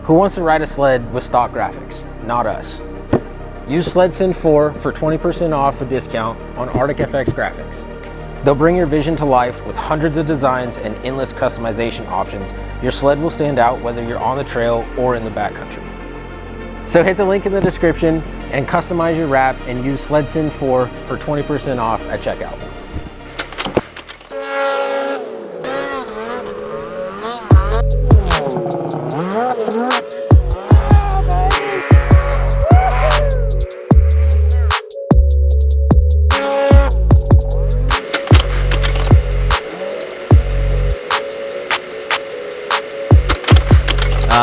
Who wants to ride a sled with stock graphics? Not us. Use SledSend 4 for 20% off a discount on Arctic FX graphics. They'll bring your vision to life with hundreds of designs and endless customization options. Your sled will stand out whether you're on the trail or in the backcountry. So hit the link in the description and customize your wrap and use SledSend 4 for 20% off at checkout.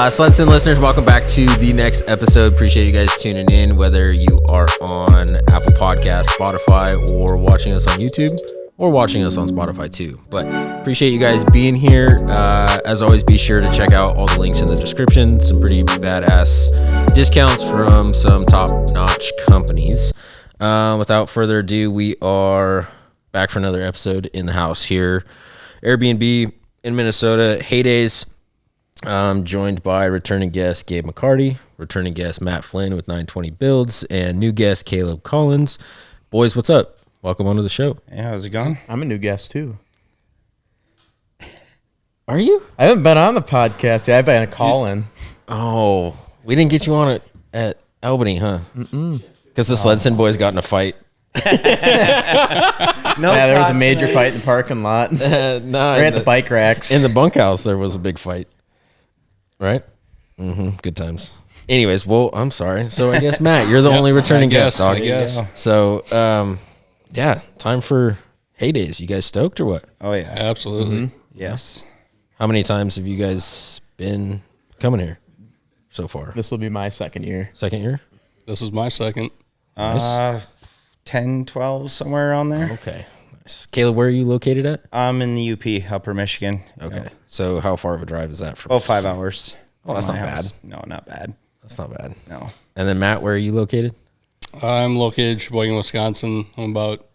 SledSend listeners, welcome back to the next episode. Appreciate you guys tuning in, whether you are on Apple Podcasts, Spotify, or watching us on YouTube, or watching us on Spotify too. But appreciate you guys being here. As always, be sure to check out all the links in the description. Some pretty badass discounts from some top-notch companies. Without further ado, we are back for another episode in the house here. Airbnb in Minnesota, Heyday's. Joined by returning guest Gabe McCarty, returning guest Matt Flynn with 920 Builds, and new guest Caleb Collins. Boys, what's up? Welcome onto the show. Hey, how's it going? I'm a new guest too. Are you? I haven't been on the podcast yet. I've been a call-in. Oh, we didn't get you on it at Albany, huh? Because the SledSend boys got in a fight. There was a major fight in the parking lot. We're at the bike racks. In the bunkhouse, there was a big fight. Right? Good times. Anyways, well, I'm sorry. So I guess, Matt, you're the only returning guest, dog. I guess. So, yeah, time for Heydays. You guys stoked or what? Oh, yeah. Absolutely. Yes. How many times have you guys been coming here so far? This will be my second year. Second year? This is my second. Nice. 10, 12, somewhere around there. Okay. Nice. Caleb, where are you located at? I'm in the UP, Upper Michigan. Okay. Yep. So how far of a drive is that from? Oh, 5 hours. Oh, that's from not my bad. house. No, not bad. That's not bad. No. And then, Matt, where are you located? I'm located in Sheboygan, Wisconsin. I'm about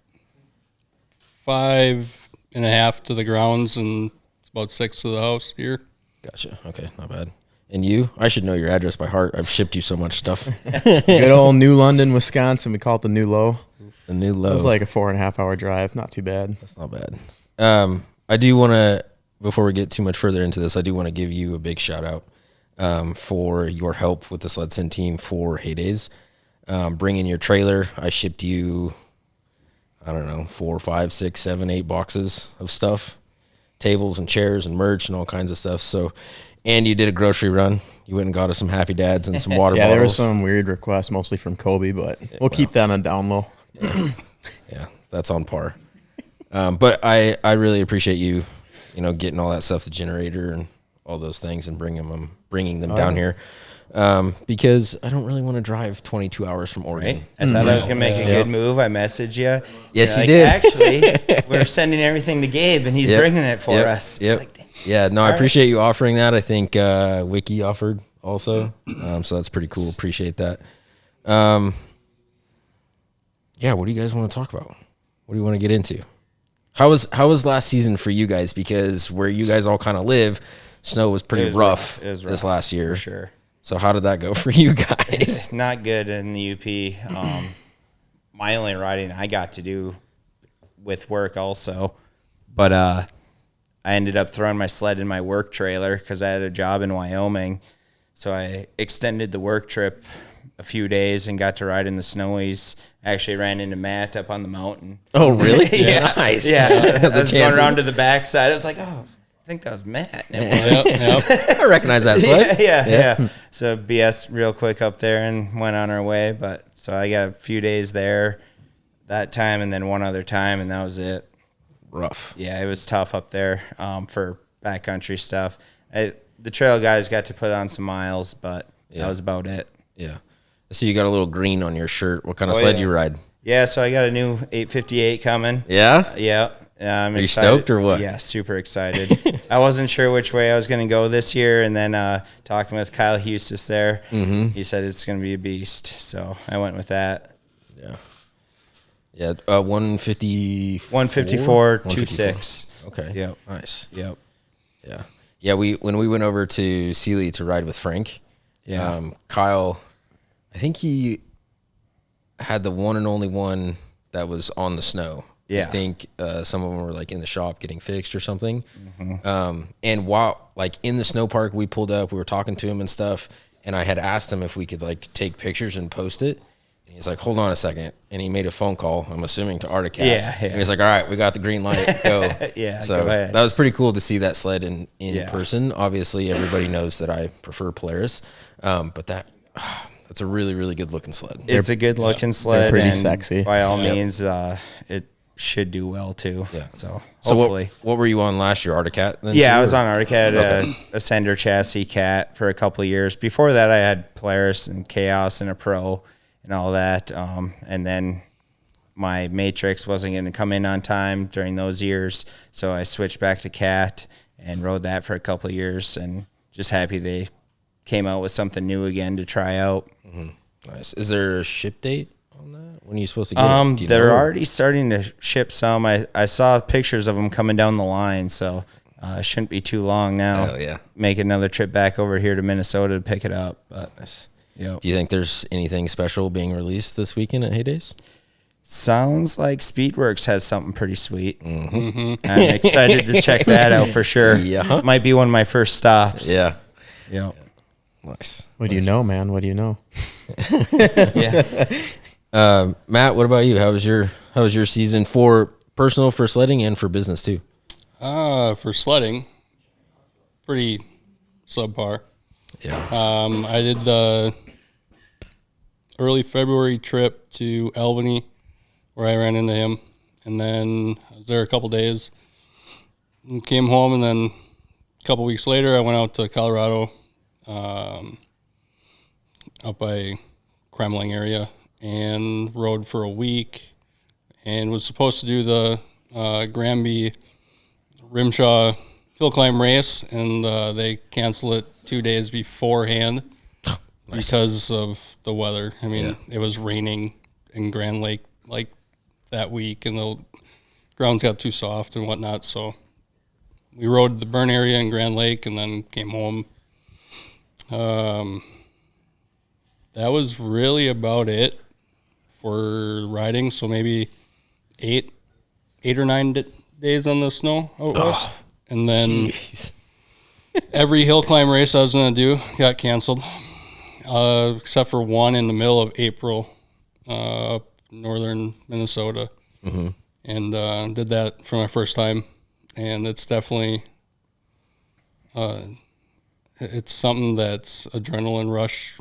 5.5 to the grounds and about 6 to the house here. Gotcha. Okay, not bad. And you? I should know your address by heart. I've shipped you so much stuff. Good old New London, Wisconsin. We call it the New Low. The new low. It was like a 4.5 hour drive. Not too bad. That's not bad. I do want to, before we get too much further into this, I do want to give you a big shout out for your help with the SledSend team for Heydays. Bringing your trailer, I shipped you, I don't know, 4, 5, 6, 7, 8 boxes of stuff, tables and chairs and merch and all kinds of stuff. So, and you did a grocery run. You went and got us some Happy Dads and some water bottles. There was some weird requests, mostly from Kobe, but we'll keep that on down low. Yeah, that's on par. But I really appreciate you, getting all that stuff, the generator and all those things, and bringing them down here. Because I don't really want to drive 22 hours from Oregon. Right? I thought I was going to make a good move. I messaged you. Yes, you like, did. Actually, we're sending everything to Gabe, and he's bringing it for us. Yep. It's like, yeah, no, I appreciate you offering that. I think Wiki offered also. So that's pretty cool. Appreciate that. Yeah, what do you guys want to talk about? What do you want to get into? How was last season for you guys? Because where you guys all kind of live, snow was pretty rough this last year. For sure. So how did that go for you guys? Not good in the UP. My only riding I got to do with work also. But I ended up throwing my sled in my work trailer because I had a job in Wyoming. So I extended the work trip a few days and got to ride in the snowies. Actually ran into Matt up on the mountain. Oh, really? Yeah. Nice. Yeah. I was going chances. around to the backside. I was like, oh, I think that was Matt. And it was. I recognize that sled. Yeah. So BS real quick up there and went on our way. But so I got a few days there that time and then one other time, and that was it. Rough. Yeah, it was tough up there for backcountry stuff. The trail guys got to put on some miles, but that was about it. Yeah. So you got a little green on your shirt. What kind of sled do you ride? Yeah, so I got a new 858 coming. Yeah? Yeah. Are you stoked or what? Yeah, super excited. I wasn't sure which way I was going to go this year, and then talking with Kyle Hustis there, he said it's going to be a beast, so I went with that. Yeah. Yeah, 154, 26. Okay. Yep. Nice. Yep. Yeah. Yeah, when we went over to Sealy to ride with Frank, Yeah. Kyle, I think he had the one and only one that was on the snow. Yeah. I think some of them were like in the shop getting fixed or something. And while like in the snow park, we pulled up, we were talking to him and stuff. And I had asked him if we could like take pictures and post it. And he's like, hold on a second. And he made a phone call, I'm assuming to Articat. Yeah. And he's like, all right, we got the green light, go. Yeah, So go ahead. that was pretty cool to see that sled in Yeah. person. Obviously everybody knows that I prefer Polaris. But that's a really, really good looking sled. It's a good looking sled. pretty and sexy. By all means, it should do well too. Yeah. So So hopefully. what were you on last year, Articat? Then Yeah, too, I was or- on Articat, a Sender chassis cat for a couple of years. Before that, I had Polaris and Chaos and a Pro and all that. And then my Matrix wasn't going to come in on time during those years, so I switched back to Cat and rode that for a couple of years. And just happy they came out with something new again to try out. Nice. Is there a ship date on that? When are you supposed to get it? Do you They're know? already starting to ship some. I saw pictures of them coming down the line, so it shouldn't be too long now. Oh, yeah. Make another trip back over here to Minnesota to pick it up. But yep. Do you think there's anything special being released this weekend at Heydays? Sounds like Speedworks has something pretty sweet. I'm excited to check that out for sure. Yeah. Might be one of my first stops. Yeah. Yep. Nice. What do you know, man? What do you know? Yeah. Matt, what about you? How was your season for personal, for sledding, and for business too? For sledding, pretty subpar. Yeah. I did the early February trip to Albany where I ran into him, and then I was there a couple days and came home, and then a couple weeks later I went out to Colorado, up by Kremling area, and rode for a week and was supposed to do the Granby Rimshaw hill climb race, and they canceled it 2 days beforehand because of the weather. I mean, it was raining in Grand Lake like that week, and the grounds got too soft and whatnot. So we rode the burn area in Grand Lake and then came home. That was really about it for riding. So maybe eight or 9 days on the snow. And then Jeez. every hill climb race I was going to do got canceled, except for one in the middle of April, up northern Minnesota. And did that for my first time. And it's definitely, it's something that's adrenaline rush,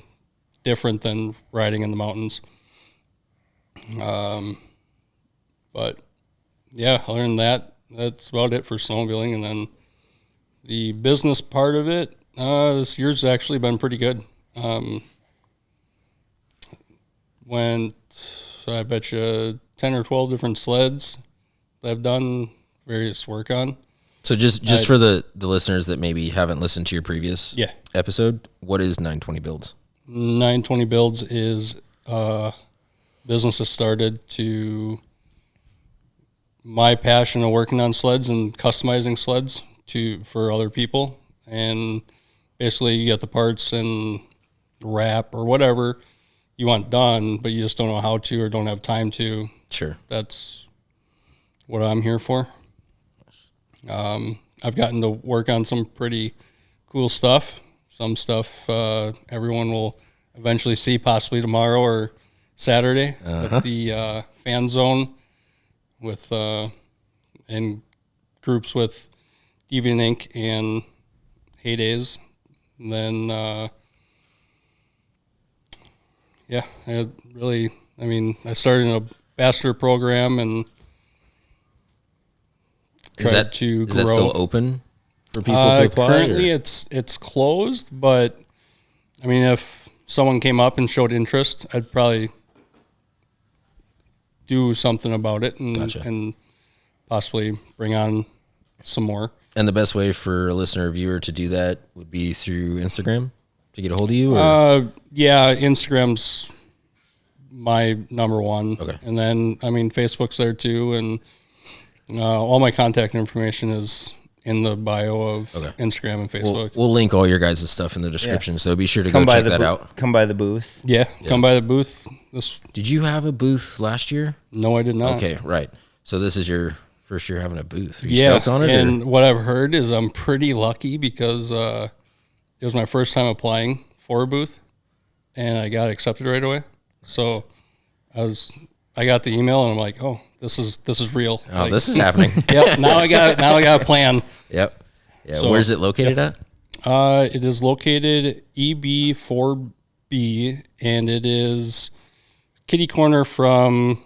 different than riding in the mountains. But yeah, other than that, that's about it for snowmobiling. And then the business part of it, this year's actually been pretty good. Went, I bet you, 10 or 12 different sleds that I've done various work on. So just for the listeners that maybe haven't listened to your previous episode, what is 920 Builds? 920 Builds is a business that started to my passion of working on sleds and customizing sleds for other people. And basically you get the parts and wrap or whatever you want done, but you just don't know how to or don't have time to. Sure. That's what I'm here for. I've gotten to work on some pretty cool stuff. Some stuff everyone will eventually see possibly tomorrow or Saturday at the fan zone with in groups with Deviant Inc. and Heydays. And then I started in a bachelor program and Is that still open for people to apply? Currently, it's closed, but I mean, if someone came up and showed interest, I'd probably do something about it and possibly bring on some more. And the best way for a listener or viewer to do that would be through Instagram to get a hold of you? Or? Yeah, Instagram's my number one. Okay. And then, I mean, Facebook's there too, and all my contact information is in the bio of Instagram and Facebook. We'll link all your guys' stuff in the description, so be sure to go check that out. Come by the booth. Yeah, come by the booth. Did you have a booth last year? No, I did not. Okay, right. So this is your first year having a booth. Are you stoked on it? And what I've heard is I'm pretty lucky because it was my first time applying for a booth, and I got accepted right away. So I got the email, and I'm like, oh, this is real. Oh, like, this is happening. Yep. Now I got a plan. Yep. Yeah. So, where's it located at? It is located EB4B, and it is kitty corner from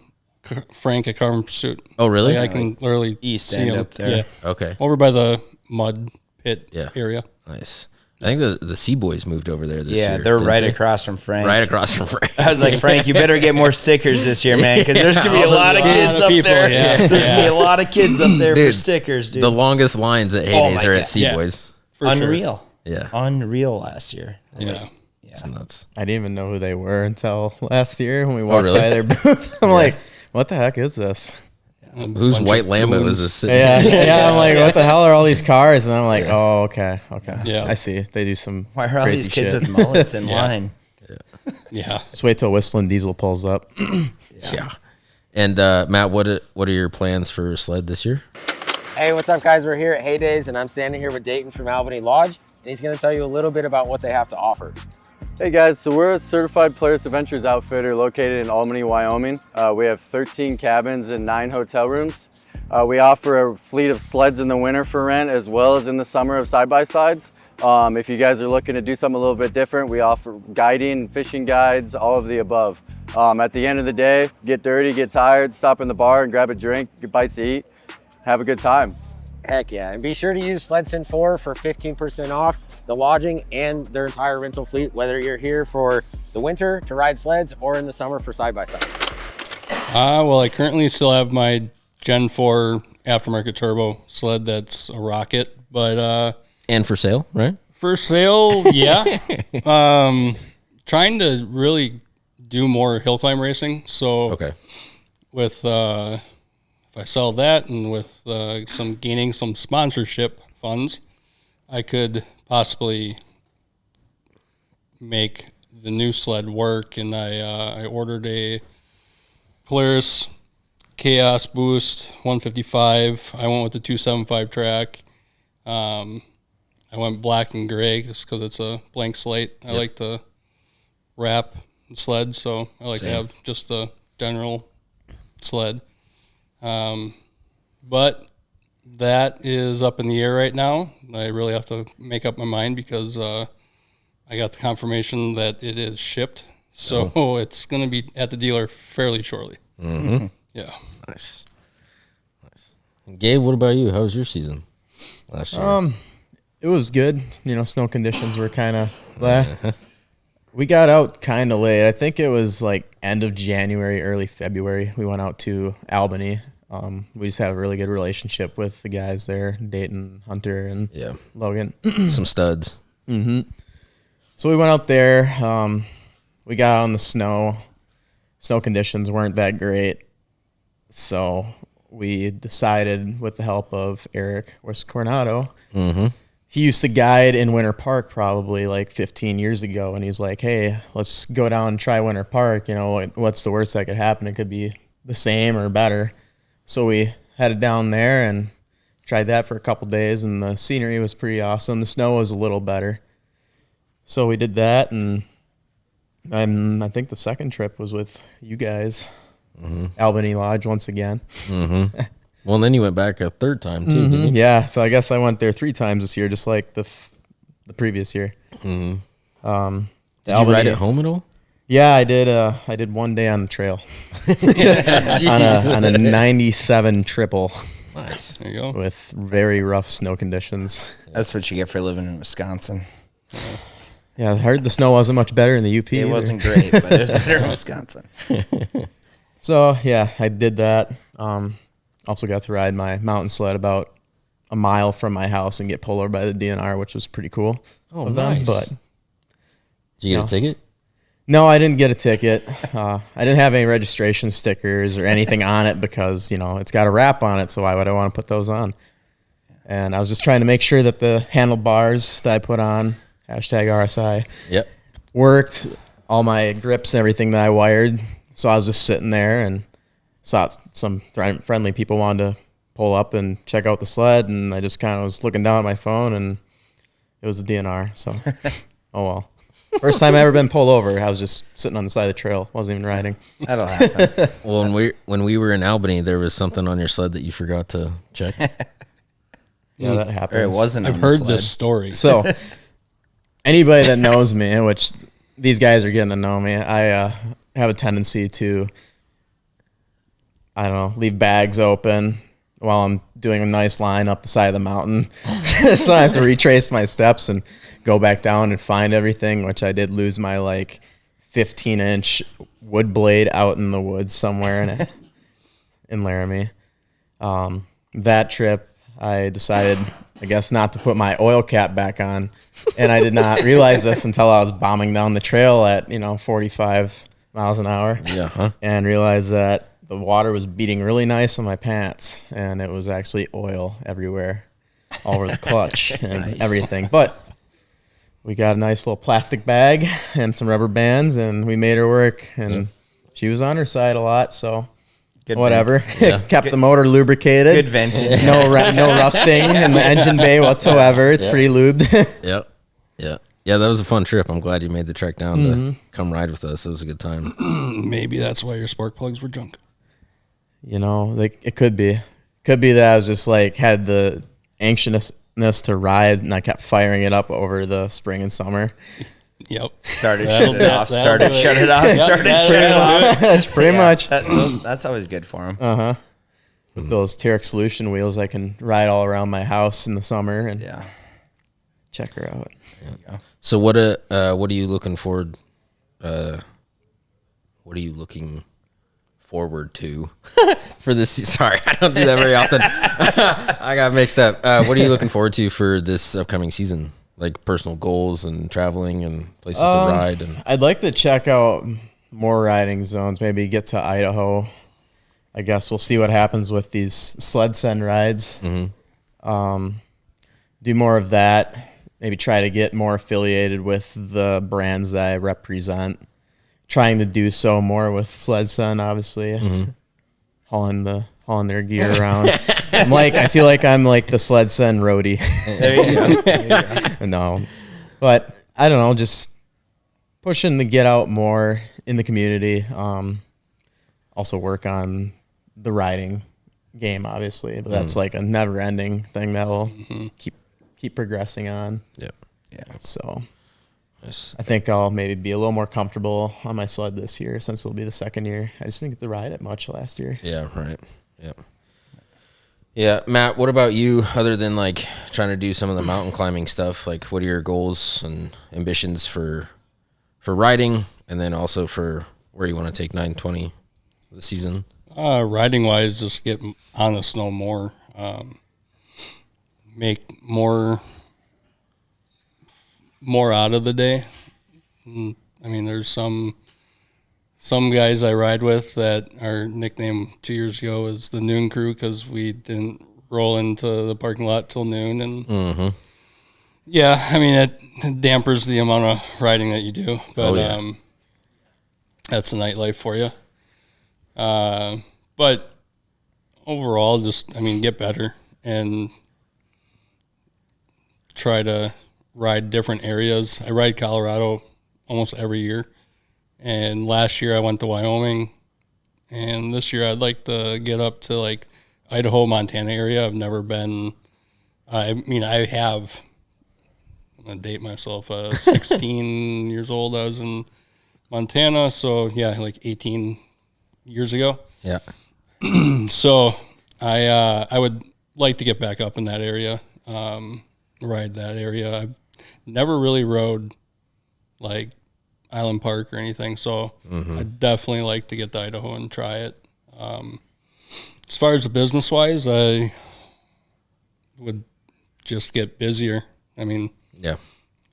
Frank at Carbon Pursuit. Oh, really? Like, I can literally East see end him. up there. Yeah. Okay. Over by the mud pit area. Nice. I think the Sea Boys moved over there this year. Yeah, they're right across from Frank. Right across from Frank. I was like, Frank, you better get more stickers this year, man, because there's going to be a lot of kids up there. Yeah. There's going to be a lot of kids up there for stickers, dude. The longest lines at Heydays are at Sea Boys. For Unreal. Sure. Yeah. Unreal last year. Yeah. It's nuts. I didn't even know who they were until last year when we walked really? by their booth. I'm like, what the heck is this? Whose white Lambo is this sitting? Yeah. I'm like, what the hell are all these cars? And I'm like, oh, okay. Yeah. I see. They do some. Why are all crazy these kids shit. with mullets in line? Yeah. Just wait till Whistling Diesel pulls up. Yeah. And Matt, what are your plans for sled this year? Hey, what's up, guys? We're here at Heydays, and I'm standing here with Dayton from Albany Lodge, and he's going to tell you a little bit about what they have to offer. Hey guys, so we're a certified Polaris Adventures outfitter located in Albany, Wyoming. We have 13 cabins and 9 hotel rooms. We offer a fleet of sleds in the winter for rent as well as in the summer of side-by-sides. If you guys are looking to do something a little bit different, we offer guiding, fishing guides, all of the above. At the end of the day, get dirty, get tired, stop in the bar and grab a drink, get bites to eat, have a good time. Heck yeah, and be sure to use SledSend 4 for 15% off the lodging and their entire rental fleet, whether you're here for the winter to ride sleds or in the summer for side-by-side. Well, I currently still have my Gen 4 aftermarket turbo sled that's a rocket, but And for sale, right? for sale, yeah. Trying to really do more hill climb racing. So Okay. with if I sell that and with gaining some sponsorship funds, I could possibly make the new sled work. And I ordered a Polaris Chaos Boost 155. I went with the 275 track. I went black and gray just because it's a blank slate. I like to wrap the sled, so I like to have just a general sled. But that is up in the air right now. I really have to make up my mind because I got the confirmation that it is shipped. So it's going to be at the dealer fairly shortly. Mm-hmm. Yeah. Nice. And Gabe, what about you? How was your season last year? It was good. You know, snow conditions were kind of we got out kind of late. I think it was like end of January, early February. We went out to Albany. We just have a really good relationship with the guys there, Dayton, Hunter, and Logan. Some studs. Mm-hmm. So we went out there. We got out on the snow. Snow conditions weren't that great. So we decided, with the help of Eric Coronado, he used to guide in Winter Park probably like 15 years ago. And he's like, hey, let's go down and try Winter Park. You know, what's the worst that could happen? It could be the same or better. So we headed down there and tried that for a couple days, and the scenery was pretty awesome. The snow was a little better. So we did that, and I think the second trip was with you guys, Albany Lodge once again. Well, and then you went back a third time too, didn't you? Yeah, so I guess I went there 3 times this year, just like the previous year. Did you ride it home at all? Yeah, I did. I did one day on the trail on a 97 triple. Nice. There you go. With very rough snow conditions. That's what you get for living in Wisconsin. Yeah, I heard the snow wasn't much better in the UP. It either. wasn't great, but it was better in Wisconsin. So, yeah, I did that. Also got to ride my mountain sled about a mile from my house and get pulled over by the DNR, which was pretty cool. Oh, of nice. Them, but Did you get a ticket? no, I didn't get a ticket. I didn't have any registration stickers or anything on it because, you know, it's got a wrap on it, so why would I want to put those on? And I was just trying to make sure that the handlebars that I put on, #RSI, Yep. worked, all my grips and everything that I wired. So I was just sitting there and saw some friendly people wanted to pull up and check out the sled, and I just kind of was looking down at my phone, and it was a DNR. So, oh well. First time I ever been pulled over, I was just sitting on the side of the trail, wasn't even riding. That'll happen. Well, when we were in Albany, there was something on your sled that you forgot to check. Yeah, that Or happens. it wasn't. I've on the heard sled. this story. So, anybody that knows me, which these guys are getting to know me, I have a tendency to, I don't know, leave bags open while I'm doing a nice line up the side of the mountain. So I have to retrace my steps and go back down and find everything, which I did lose my 15-inch wood blade out in the woods somewhere in Laramie. That trip, I decided, I guess, not to put my oil cap back on, and I did not realize this until I was bombing down the trail at 45 miles an hour. Yeah, huh? And realized that the water was beating really nice on my pants, and it was actually oil everywhere, all over the clutch and everything. But we got a nice little plastic bag and some rubber bands, and we made her work. And she was on her side a lot, so Good whatever. vent. Kept the motor lubricated. Good venting. No rusting in the engine bay whatsoever. It's pretty lubed. Yep. Yeah, that was a fun trip. I'm glad you made the trek down to come ride with us. It was a good time. Maybe that's why your spark plugs were junk. It could be. Could be that I was just had the anxiousness to ride, and I kept firing it up over the spring and summer. Yep. Started That'll shut it do it. off. That'll Started do it. shut it off. Yep, Started that'll shut it do off. That's pretty much. That's always good for him. With those Terex Solution wheels, I can ride all around my house in the summer and Yeah. check her out. So what are you looking forward? What are you looking forward to for this? Sorry, I don't do that very often. I got mixed up. What are you looking forward to for this upcoming season? Like personal goals and traveling and places to ride. And I'd like to check out more riding zones. Maybe get to Idaho. I guess we'll see what happens with these SledSend rides. Do more of that. Maybe try to get more affiliated with the brands that I represent. Trying to do so more with SledSend, obviously. Hauling their gear around. I feel like I'm like the SledSend roadie. There you go. No, but I don't know, just pushing to get out more in the community. Also work on the riding game, obviously, but that's like a never-ending thing that will keep progressing on. yeah. So Nice. I think I'll maybe be a little more comfortable on my sled this year, since it'll be the second year. I just didn't get to ride it much last year. Yeah, right. Yeah. Yeah, Matt, what about you, other than trying to do some of the mountain climbing stuff? What are your goals and ambitions for riding, and then also for where you want to take 920 this season? Riding wise, just get on the snow more, make more out of the day. I mean, there's some guys I ride with that our nickname 2 years ago was the noon crew, because we didn't roll into the parking lot till noon. And yeah, I mean, it dampers the amount of riding that you do, but that's the nightlife for you. But overall, just, get better and try to ride different areas. I ride Colorado almost every year, and last year I went to Wyoming, and this year I'd like to get up to Idaho, Montana area. I've never been. I have. I'm gonna date myself. 16 years old, I was in Montana, so yeah, 18 years ago. Yeah. So I would like to get back up in that area, ride that area. I've never really rode Island Park or anything, so I'd definitely like to get to Idaho and try it. As far as the business wise, I would just get busier. Yeah.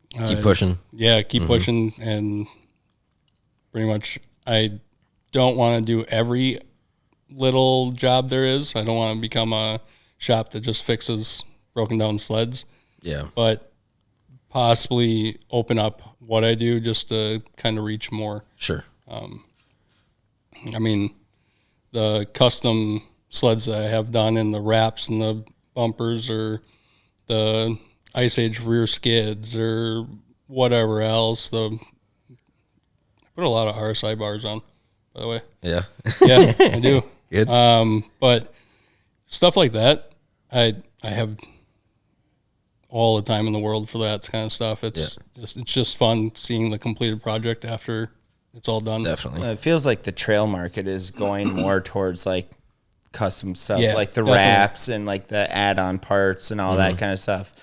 Keep pushing. Yeah, keep pushing, and pretty much I don't want to do every little job there is. I don't want to become a shop that just fixes broken down sleds, Yeah. but possibly open up what I do just to kind of reach more. Sure. I mean, the custom sleds that I have done and the wraps and the bumpers or the Ice Age rear skids or whatever else. I put a lot of RSI bars on, by the way. Yeah. Yeah, I do. Good. But stuff like that, I have all the time in the world for that kind of stuff. It's just fun seeing the completed project after it's all done. Definitely. It feels like the trail market is going more towards like custom stuff, Yeah, like the definitely. wraps and like the add-on parts and all that kind of stuff.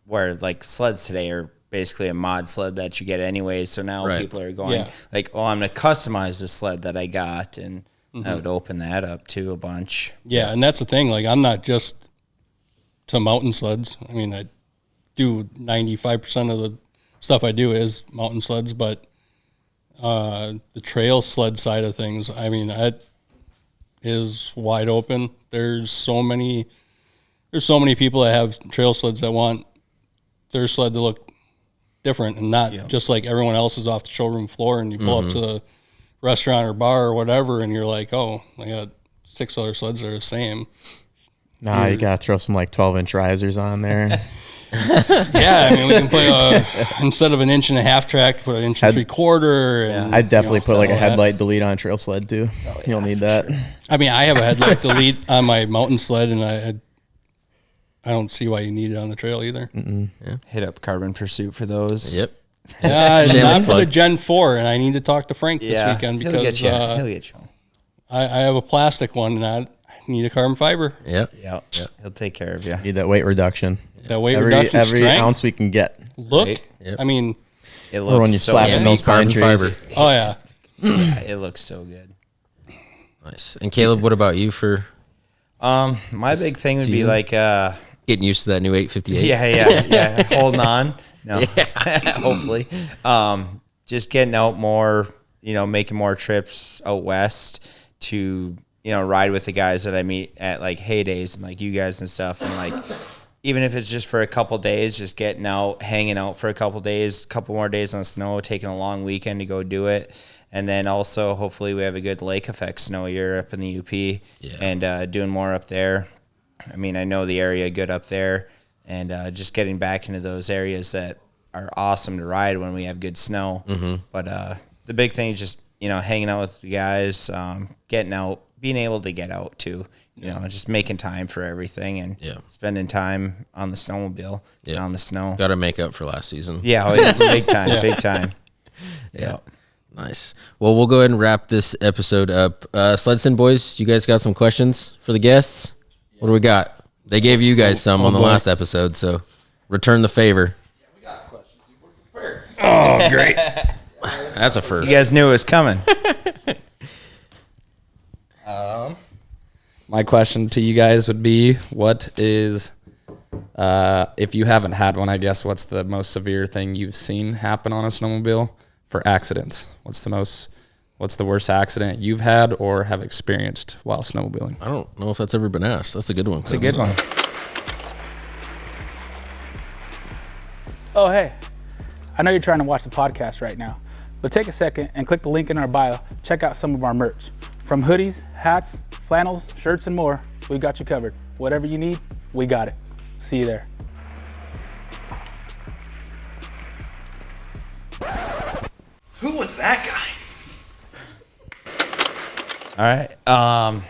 Where like sleds today are basically a mod sled that you get anyway. So now Right. people are going Yeah. like, oh, I'm going to customize the sled that I got. And I would open that up too a bunch. Yeah, and that's the thing. Like, I'm not just to mountain sleds. I mean, I do 95% of the stuff I do is mountain sleds, but the trail sled side of things, I mean, that is wide open. There's so many people that have trail sleds that want their sled to look different and not just like everyone else's off the showroom floor, and you pull up to the restaurant or bar or whatever and you're like, oh, I got 6 other sleds that are the same. Nah, you gotta throw some like 12-inch risers on there. Yeah, I mean, we can put instead of an 1.5 inch track, put an 1.75 inch. And I'd definitely put like a all that. headlight delete on a trail sled too. You'll need that. I mean, I have a headlight delete on my mountain sled, and I don't see why you need it on the trail either. Hit up Carbon Pursuit for those. Yep. Yeah, Shameless not for the plug. Gen 4, and I need to talk to Frank this weekend he'll get because you. He'll get you. I have a plastic one, and I need a carbon fiber. Yep. Yeah, he'll take care of you. Need that weight reduction. That weight Every reduction strength. ounce we can get. Look, Right? Yep. I mean, It Or when you so slap good. in those pine carbon trees. fiber. oh yeah. It looks so good. Nice. And Caleb, what about you for My big thing would be season? like, getting used to that new 858? yeah, holding on. No, hopefully. Just getting out more, making more trips out west to, ride with the guys that I meet at like Heydays and like you guys and stuff. And like, even if it's just for a couple days, just getting out, hanging out for a couple days, couple more days on snow, taking a long weekend to go do it. And then also, hopefully, we have a good lake effect snow year up in the UP and doing more up there. I mean, I know the area good up there, and just getting back into those areas that are awesome to ride when we have good snow. But the big thing is just, hanging out with the guys, getting out, being able to get out too, just making time for everything and spending time on the snowmobile and on the snow. Got to make up for last season. Yeah, big time, big time. Yeah. Nice. Well, we'll go ahead and wrap this episode up. SledSend boys, you guys got some questions for the guests? What do we got? They gave you guys some on the last episode, so return the favor. Yeah, we got questions. We're prepared. Oh, great. That's a first. You guys knew it was coming. My question to you guys would be, what is, if you haven't had one, I guess, what's the most severe thing you've seen happen on a snowmobile for accidents? What's the worst accident you've had or have experienced while snowmobiling? I don't know if that's ever been asked. That's a good one. It's a good one. Oh, hey, I know you're trying to watch the podcast right now, but take a second and click the link in our bio. Check out some of our merch. From hoodies, hats, flannels, shirts, and more, we got you covered. Whatever you need, we got it. See you there. Who was that guy? All right.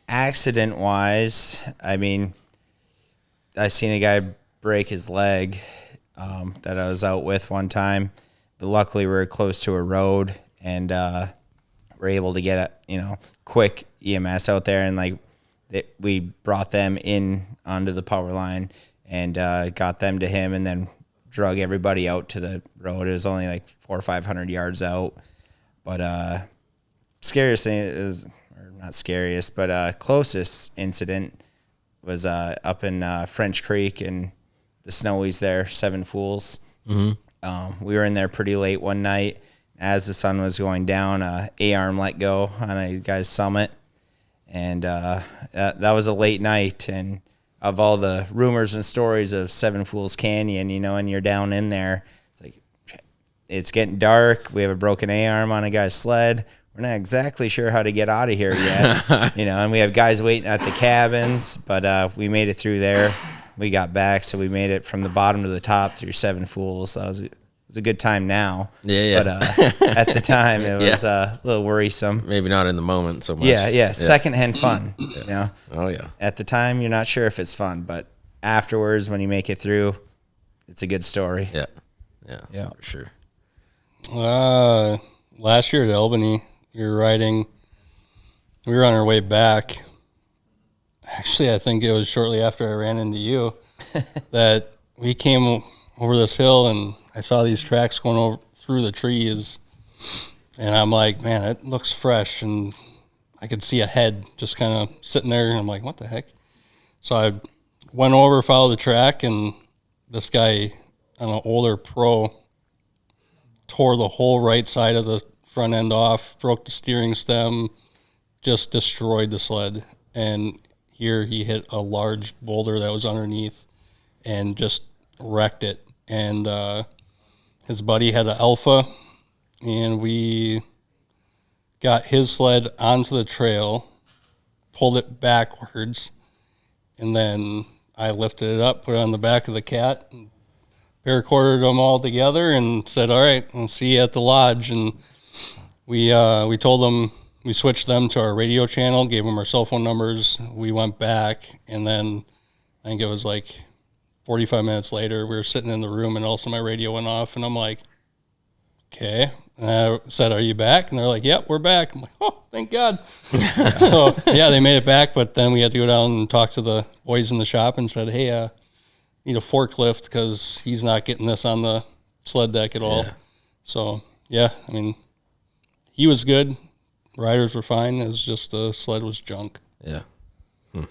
Accident wise, I mean, I seen a guy break his leg that I was out with one time, but luckily we were close to a road and we're able to get a quick EMS out there, and we brought them in onto the power line and got them to him, and then drug everybody out to the road. It was only like 400 or 500 yards out, but scariest thing is, or not scariest, but closest incident was up in French Creek and the snowies there, Seven Fools. We were in there pretty late one night. As the sun was going down, A-arm let go on a guy's summit, and that was a late night, and of all the rumors and stories of Seven Fools Canyon, you know, and you're down in there. It's like, it's getting dark. We have a broken A-arm on a guy's sled. We're not exactly sure how to get out of here yet, you know, and we have guys waiting at the cabins, but we made it through there. We got back, so we made it from the bottom to the top through Seven Fools. So it was a good time now. Yeah. But at the time, it was a little worrisome. Maybe not in the moment so much. Yeah. Secondhand fun, you know. Oh, yeah. At the time, you're not sure if it's fun, but afterwards, when you make it through, it's a good story. Yeah, for sure. Last year at Albany, we were riding. We were on our way back. Actually, I think it was shortly after I ran into you that we came over this hill, and I saw these tracks going over through the trees, and I'm like, man, it looks fresh, and I could see a head just kind of sitting there, and I'm like, what the heck? So I went over, followed the track, and this guy, an older pro, tore the whole right side of the front end off, broke the steering stem, just destroyed the sled, and here he hit a large boulder that was underneath and just wrecked it. And his buddy had an Alpha, and we got his sled onto the trail, pulled it backwards, and then I lifted it up, put it on the back of the Cat, and paracord them all together and said, all right, we'll see you at the lodge. And we told them, we switched them to our radio channel, gave them our cell phone numbers. We went back, and then I think it was like 45 minutes later, we were sitting in the room, and also my radio went off, and I'm like, okay. And I said, are you back? And they're like, yep, we're back. I'm like, oh, thank God. So, yeah, they made it back, but then we had to go down and talk to the boys in the shop and said, hey, need a forklift because he's not getting this on the sled deck at all. Yeah. So, yeah, I mean, he was good. Riders were fine. It was just the sled was junk. Yeah. You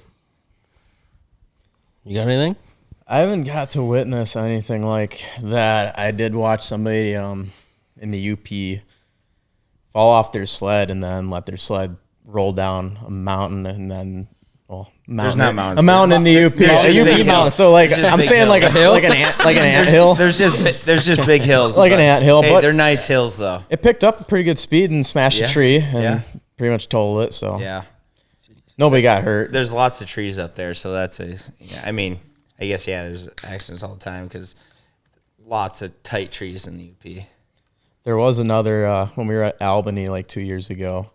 got anything? I haven't got to witness anything like that. I did watch somebody in the UP fall off their sled and then let their sled roll down a mountain, and then There's not mountains. A mountain in the UP. There's just A UP big mountain. hills. So like There's just I'm big saying like a hills. like an ant hill. There's just big hills. Like an but, anthill, hey, but- they're nice hills though. It picked up a pretty good speed and smashed Yeah. a tree and Yeah. pretty much totaled it. So Yeah. nobody got hurt. There's lots of trees up there, so that's I mean, I guess there's accidents all the time because lots of tight trees in the UP. There was another when we were at Albany like 2 years ago.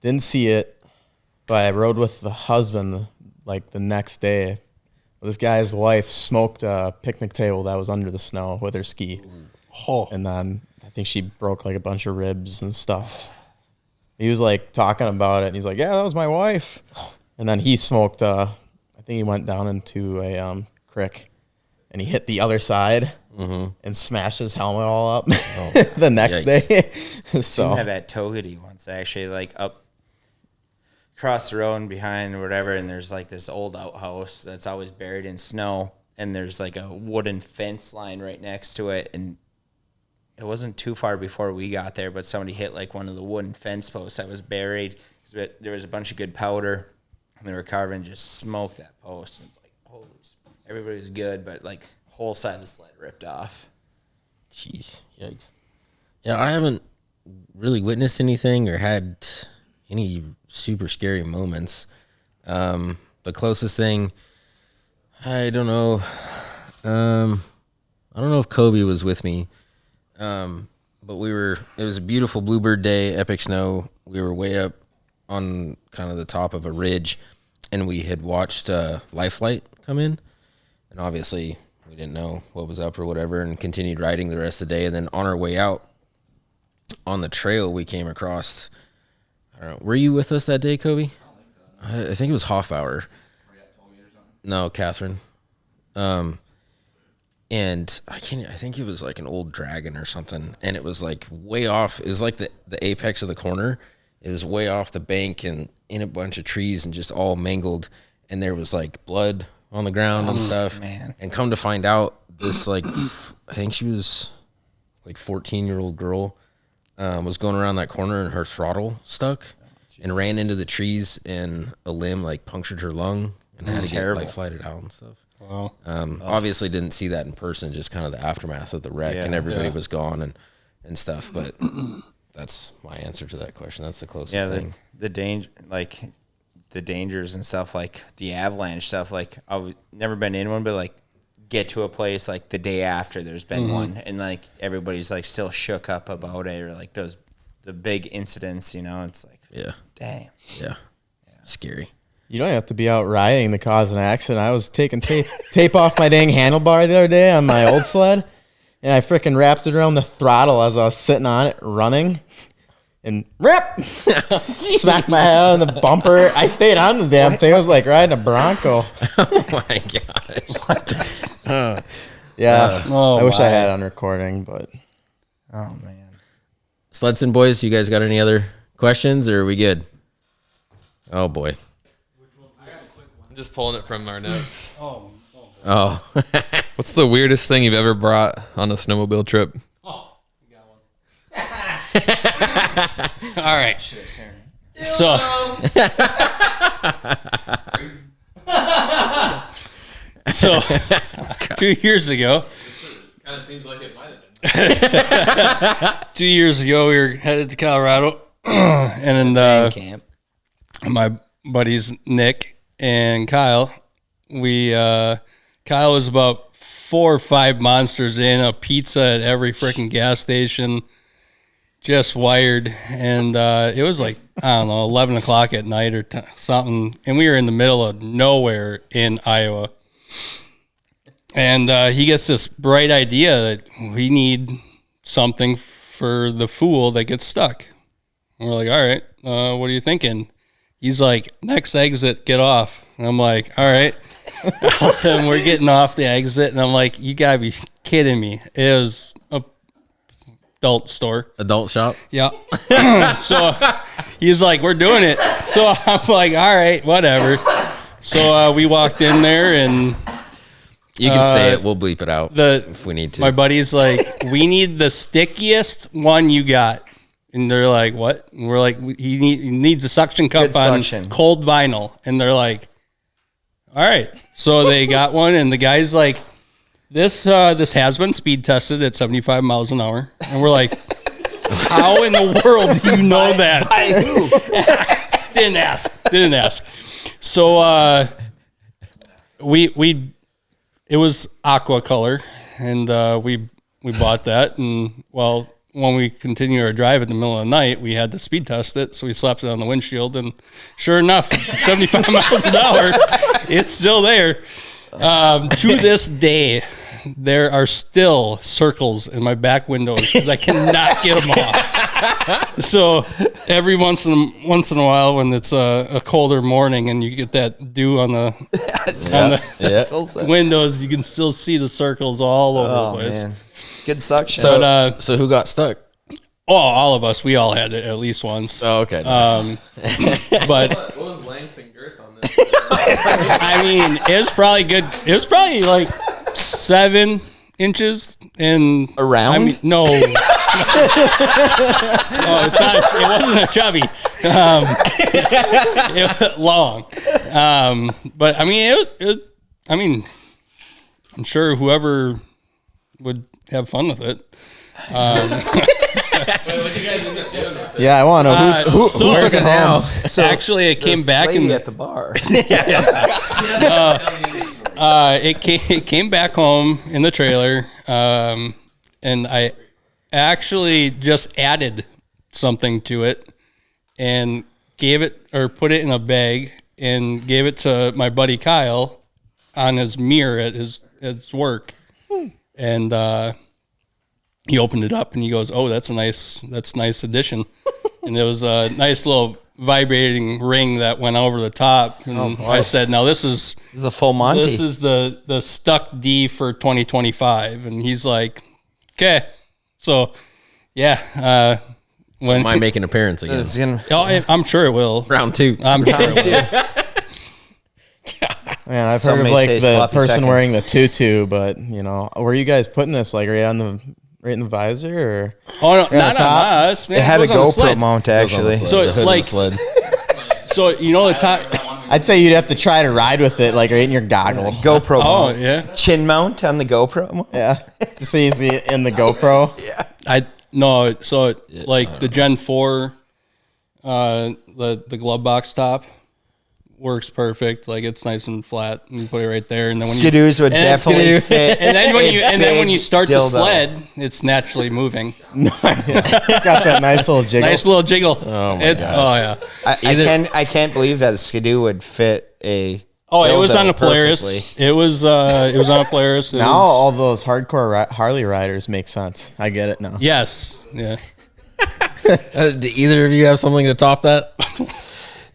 Didn't see it, but I rode with the husband like the next day. This guy's wife smoked a picnic table that was under the snow with her ski. Oh. And then I think she broke like a bunch of ribs and stuff. He was like talking about it, and he's like, yeah, that was my wife. And then he smoked, I think he went down into a creek, and he hit the other side and smashed his helmet all up the next day. So I had at Togety once, actually, like up across the road and behind or whatever, and there's like this old outhouse that's always buried in snow, and there's like a wooden fence line right next to it, and it wasn't too far before we got there, but somebody hit like one of the wooden fence posts that was buried. There was a bunch of good powder, and they were carving and just smoked that post, and it's like, holy, everybody was good, but like whole side of the sled ripped off. Jeez, yikes. Yeah, I haven't really witnessed anything or had any super scary moments. The closest thing, I don't know. I don't know if Kobe was with me, but it was a beautiful bluebird day, epic snow. We were way up on kind of the top of a ridge, and we had watched Life Flight come in, and obviously we didn't know what was up or whatever, and continued riding the rest of the day. And then on our way out on the trail, we came across, I don't know, were you with us that day, Kobe? I think it was Hoffbauer. No, Catherine. And I think it was like an old dragon or something, and it was like way off. It was like the apex of the corner. It was way off the bank and in a bunch of trees and just all mangled, and there was like blood on the ground and stuff. Man. And come to find out, this like I think she was like 14-year-old girl was going around that corner and her throttle stuck and ran into the trees, and a limb like punctured her lung and had to get terrible. like flighted out and stuff. Wow. Obviously didn't see that in person, just kind of the aftermath of the wreck, and everybody was gone and stuff. But that's my answer to that question. That's the closest thing. The danger, like the dangers and stuff, like the avalanche stuff. Like I've never been in one, but like get to a place like the day after there's been one, and like everybody's like still shook up about it, or like the big incidents. It's like dang, yeah, scary. You don't have to be out riding to cause an accident. I was taking tape off my dang handlebar the other day on my old sled, and I freaking wrapped it around the throttle as I was sitting on it running, and rip! Smacked my head on the bumper. I stayed on the damn thing. It was like riding a Bronco. Oh my god! What? Yeah, I wish I had it on recording, but oh man. SledSend boys, you guys got any other questions, or are we good? Oh boy. I'm just pulling it from our notes. Oh. What's the weirdest thing you've ever brought on a snowmobile trip? Oh, you got one. All right. So, so 2 years ago, Kind of seems like it might have been. 2 years ago, we were headed to Colorado, and then Camp. my buddies Nick and Kyle, Kyle was about 4 or 5 monsters in, a pizza at every freaking gas station, just wired, and it was like, I don't know, 11 o'clock at night or something, and we were in the middle of nowhere in Iowa. And he gets this bright idea that we need something for the fool that gets stuck. And we're like, all right, what are you thinking? He's like, next exit, get off. And I'm like, all right. All of a sudden, we're getting off the exit, and I'm like, you gotta be kidding me. It was a adult store. Adult shop? Yeah. So he's like, we're doing it. So I'm like, all right, whatever. So we walked in there, and You can say it. We'll bleep it out if we need to. My buddy's like, we need the stickiest one you got. And they're like, what? And we're like, he needs a suction cup Good on suction. cold vinyl. And they're like, all right. So they got one, and the guy's like, this has been speed tested at 75 miles an hour. And we're like, how in the world do you know that? By who? Didn't ask. So it was aqua color, and we bought that, and well, when we continued our drive in the middle of the night, we had to speed test it, so we slapped it on the windshield, and sure enough, 75 miles an hour, it's still there. To this day, there are still circles in my back windows because I cannot get them off. So every once in a while, when it's a colder morning and you get that dew on the windows, you can still see the circles all over the place. Man. Good suction. So who got stuck? Oh, all of us. We all had it at least once. Oh, okay. But What was length and girth on this? I mean, it was probably good. It was probably like 7 inches and Around? I mean, no. No, it's not. It wasn't a chubby. It was long. But I mean, I mean, I'm sure whoever would have fun with it. What you guys end up doing with it? yeah, I want to know who so took it now. So actually, it came back lady in at the bar. it came back home in the trailer, and I actually just added something to it and put it in a bag and gave it to my buddy Kyle on his mirror at his work, and he opened it up and he goes, "Oh, that's nice addition," and there was a nice little vibrating ring that went over the top, and I said, "Now this is The full Monty. this is the stuck D for 2025," and he's like, "Okay." So yeah, when Might make an appearance again. It's gonna- I'm sure it will. Round 2. I'm sure it will. Man, I've Some heard of may like say the sloppy person seconds. wearing the tutu, but were you guys putting this like right in the visor or? Oh no, on not the on top? us. Man, It had a was on the GoPro sled. mount actually. So the hood like- of the sled. So you know the top. I'd say you'd have to try to ride with it, like right in your goggle. GoPro Oh mount. yeah. Chin mount on the GoPro. Yeah, just so you see it in the GoPro. Like the Gen 4, the glove box top works perfect. Like it's nice and flat. You can put it right there, and then when Skidoos would definitely fit. And then when you start the dildo. sled, it's naturally moving. It's got that nice little jiggle. Nice little jiggle. Oh my gosh. Oh yeah. I can't believe that a Skidoo would fit a. Oh, it was dildo on a Polaris. perfectly. It was on a Polaris. Now all those hardcore Harley riders make sense. I get it now. Yes. Yeah. Do either of you have something to top that?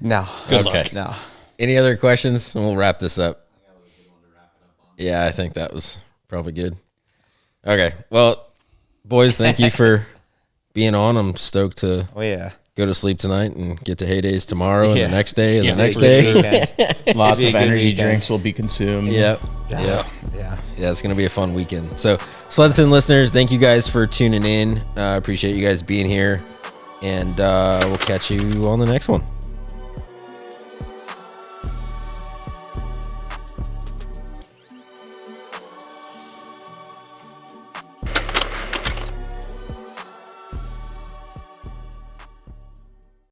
No. Good Okay. luck. No. Any other questions? And we'll wrap this up. Yeah, I think that was probably good. Okay. Well, boys, thank you for being on. I'm stoked to Oh yeah. go to sleep tonight and get to Heydays tomorrow and Yeah. the next day and Yeah. the next Good day. weekend. Lots Be of a good energy weekend. drinks will be consumed. Yep. Yeah. Yeah, it's going to be a fun weekend. So, SledSend listeners, thank you guys for tuning in. Appreciate you guys being here. And we'll catch you on the next one.